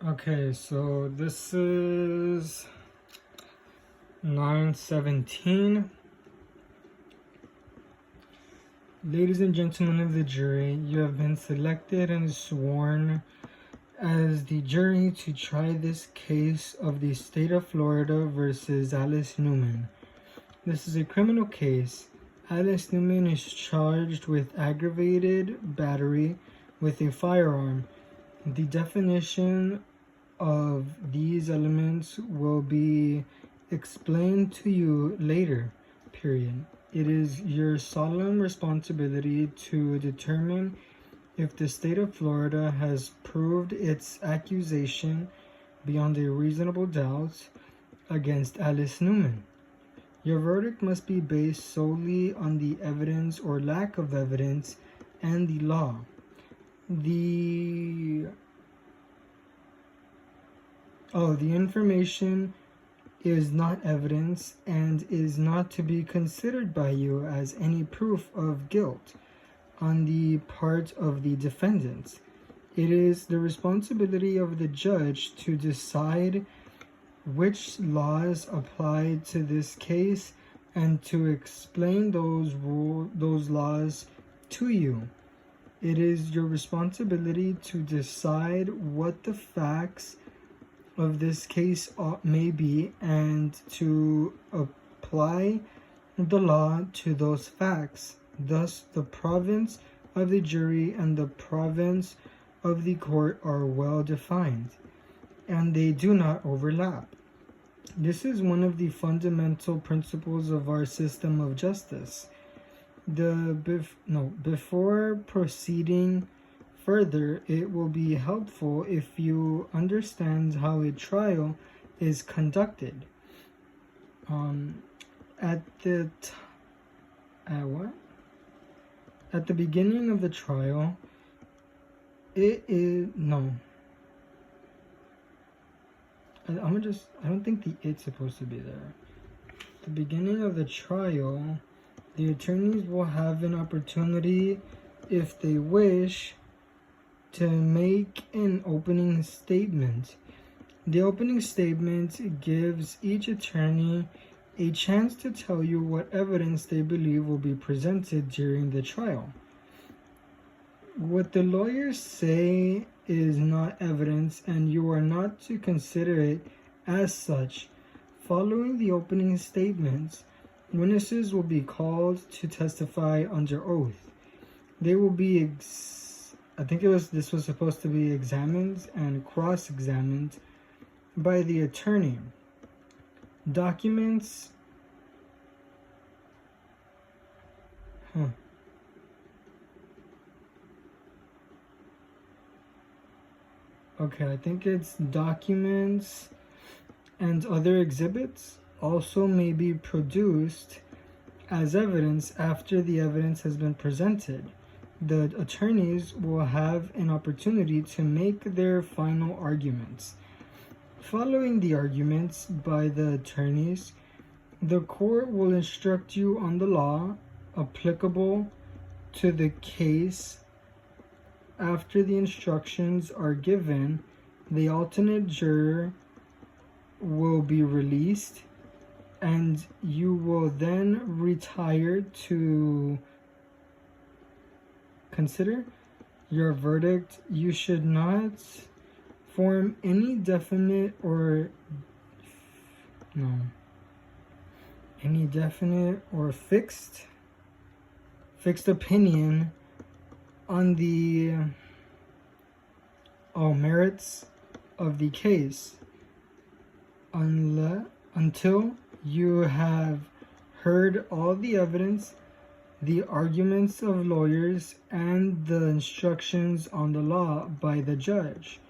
Okay, so this is 9/17. Ladies and gentlemen of the jury, you have been selected and sworn as the jury to try this case of the state of Florida versus Alice Newman. This is a criminal case. Alice Newman is charged with aggravated battery with a firearm. The definition of these elements will be explained to you later, period. It is your solemn responsibility to determine if the state of Florida has proved its accusation beyond a reasonable doubt against Alice Newman. Your verdict must be based solely on the evidence or lack of evidence and the law. The information is not evidence and is not to be considered by you as any proof of guilt on the part of the defendant. It is the responsibility of the judge to decide which laws apply to this case and to explain those laws to you. It is your responsibility to decide what the facts of this case may be and to apply the law to those facts. Thus, the province of the jury and the province of the court are well defined, and they do not overlap. This is one of the fundamental principles of our system of justice. Before proceeding further, it will be helpful if you understand how a trial is conducted. At the beginning of the trial, I don't think the "it's" supposed to be there. At the beginning of the trial, the attorneys will have an opportunity, if they wish, to make an opening statement. The opening statement gives each attorney a chance to tell you what evidence they believe will be presented during the trial. What the lawyers say is not evidence, and you are not to consider it as such. Following the opening statements, witnesses will be called to testify under oath. They will be this was supposed to be examined and cross-examined by the attorney. Documents. Okay, I think it's documents and other exhibits also may be produced as evidence after the evidence has been presented. The attorneys will have an opportunity to make their final arguments. Following the arguments by the attorneys, the court will instruct you on the law applicable to the case. After the instructions are given, the alternate juror will be released, and you will then retire to consider your verdict. You should not form any definite or fixed opinion on the merits of the case until you have heard all the evidence, the arguments of lawyers, and the instructions on the law by the judge.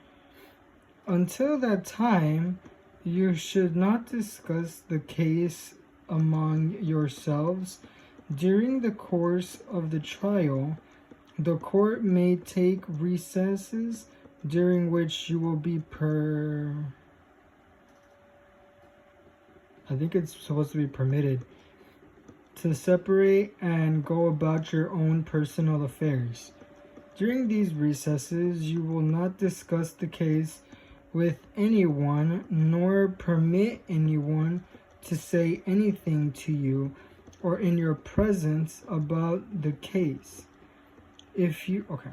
Until that time, you should not discuss the case among yourselves. During the course of the trial, the court may take recesses during which you will be permitted to separate and go about your own personal affairs. During these recesses, you will not discuss the case with anyone, nor permit anyone to say anything to you or in your presence about the case. If you, okay.